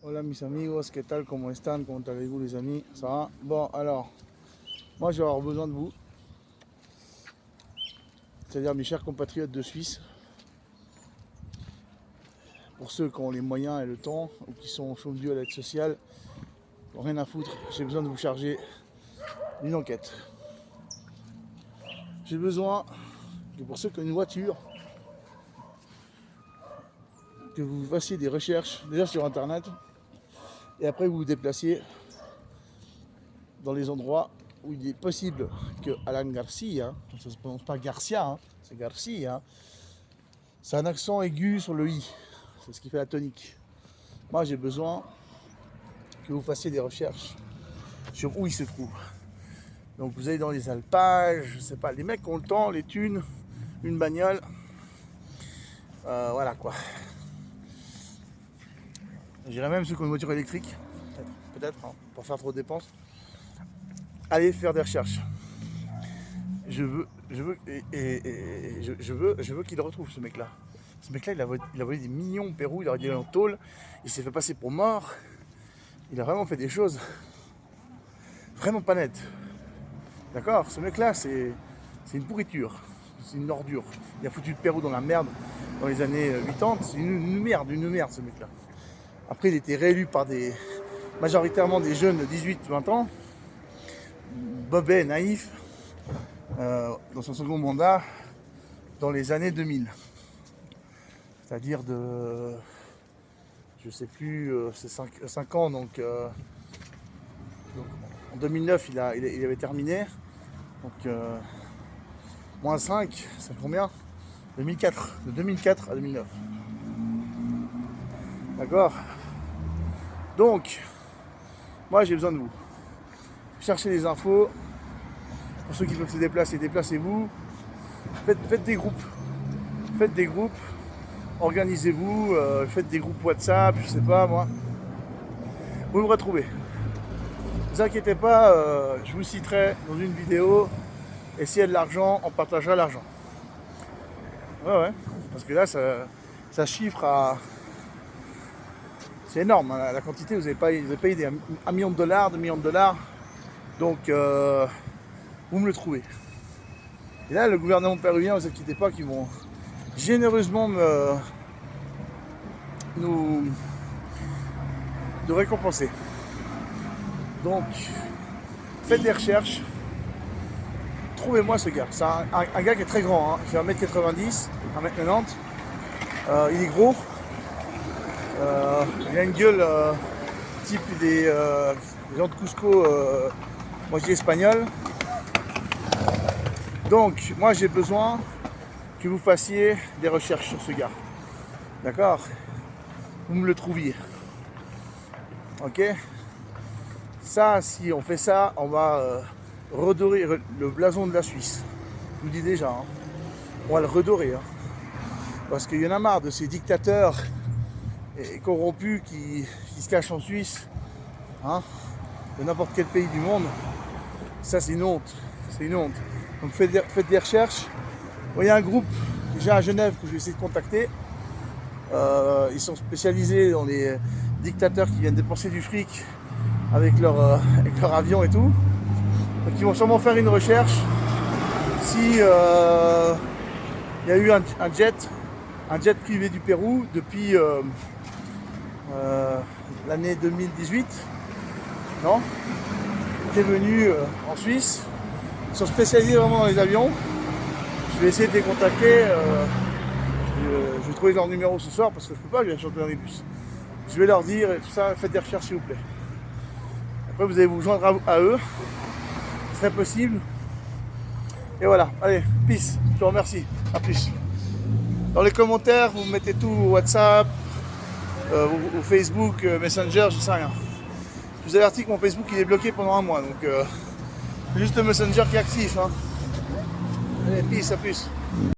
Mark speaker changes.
Speaker 1: Hola mis amigos, ¿qué tal? ¿Cómo están? ¿Comment allez-vous les amis? Ça va? Bon alors, moi je vais avoir besoin de vous, c'est-à-dire mes chers compatriotes de Suisse, pour ceux qui ont les moyens et le temps, ou qui sont chauds à l'aide sociale, qui n'ont rien à foutre, j'ai besoin de vous charger une enquête. J'ai besoin que pour ceux qui ont une voiture, que vous fassiez des recherches déjà sur internet, et après vous vous déplaciez dans les endroits où il est possible que Alan Garcia, ça ne se prononce pas Garcia, hein, c'est Garcia, c'est un accent aigu sur le i, c'est ce qui fait la tonique. Moi j'ai besoin que vous fassiez des recherches sur où il se trouve. Donc vous allez dans les alpages, je sais pas, les mecs qui ont le temps, les thunes, une bagnole, voilà quoi. J'irais même ceux qui ont une voiture électrique, peut-être, hein, pour faire trop de dépenses. Allez faire des recherches. Je veux qu'il retrouve ce mec-là. Ce mec-là, il a volé des millions au Pérou, il a été en tôle, il s'est fait passer pour mort. Il a vraiment fait des choses vraiment pas nettes. D'accord? Ce mec-là, c'est une pourriture, c'est une ordure. Il a foutu le Pérou dans la merde dans les années 80. C'est une merde ce mec-là. Après, il était réélu par majoritairement des jeunes de 18-20 ans, bobets, naïfs, dans son second mandat, dans les années 2000. C'est-à-dire de, je sais plus, c'est 5 ans, donc en 2009, il avait terminé, donc moins 5, c'est combien? 2004, de 2004 à 2009. D'accord? Donc, moi j'ai besoin de vous. Cherchez les infos. Pour ceux qui peuvent se déplacer, déplacez-vous. Faites des groupes. Faites des groupes. Organisez-vous. Faites des groupes WhatsApp, je sais pas moi. Vous me retrouvez. Ne vous inquiétez pas, je vous citerai dans une vidéo. Et s'il y a de l'argent, on partagera l'argent. Ouais. Parce que là, ça chiffre à... C'est énorme, hein, la quantité, vous avez payé 1 million de dollars, 2 millions de dollars. Donc, vous me le trouvez. Et là, le gouvernement péruvien, ne vous inquiétez pas, qu'ils vont généreusement nous récompenser. Donc, faites des recherches. Trouvez-moi ce gars. C'est un gars qui est très grand. Hein. Il fait 1m90, 1m90. Il est gros. Il a une gueule type des gens de Cusco, moitié espagnol. Donc, moi j'ai besoin que vous fassiez des recherches sur ce gars. D'accord? Vous me le trouviez. Ok? Ça, si on fait ça, on va redorer le blason de la Suisse. Je vous dis déjà. Hein. On va le redorer. Hein. Parce qu'il y en a marre de ces dictateurs et corrompus qui se cachent en Suisse, hein, de n'importe quel pays du monde. Ça c'est une honte, c'est une honte. Donc faites des recherches. Il y a un groupe déjà à Genève que je vais essayer de contacter. Ils sont spécialisés dans les dictateurs qui viennent dépenser du fric avec leur avion et tout. Donc ils vont sûrement faire une recherche si il y a eu un jet privé du Pérou depuis l'année 2018, non, qui est venu en Suisse. Ils sont spécialisés vraiment dans les avions. Je vais essayer de les contacter. Je vais trouver leur numéro ce soir parce que je peux pas bien chanter dans les bus. Je vais leur dire et tout ça, faites des recherches s'il vous plaît. Après vous allez vous joindre à eux, ce serait possible. Et voilà, allez, peace, je vous remercie, à plus. Dans les commentaires, vous mettez tout WhatsApp, ou Facebook, Messenger, je sais rien. Je vous avertis que mon Facebook il est bloqué pendant un mois, donc c'est juste le Messenger qui est actif. Hein. Allez, peace, à plus.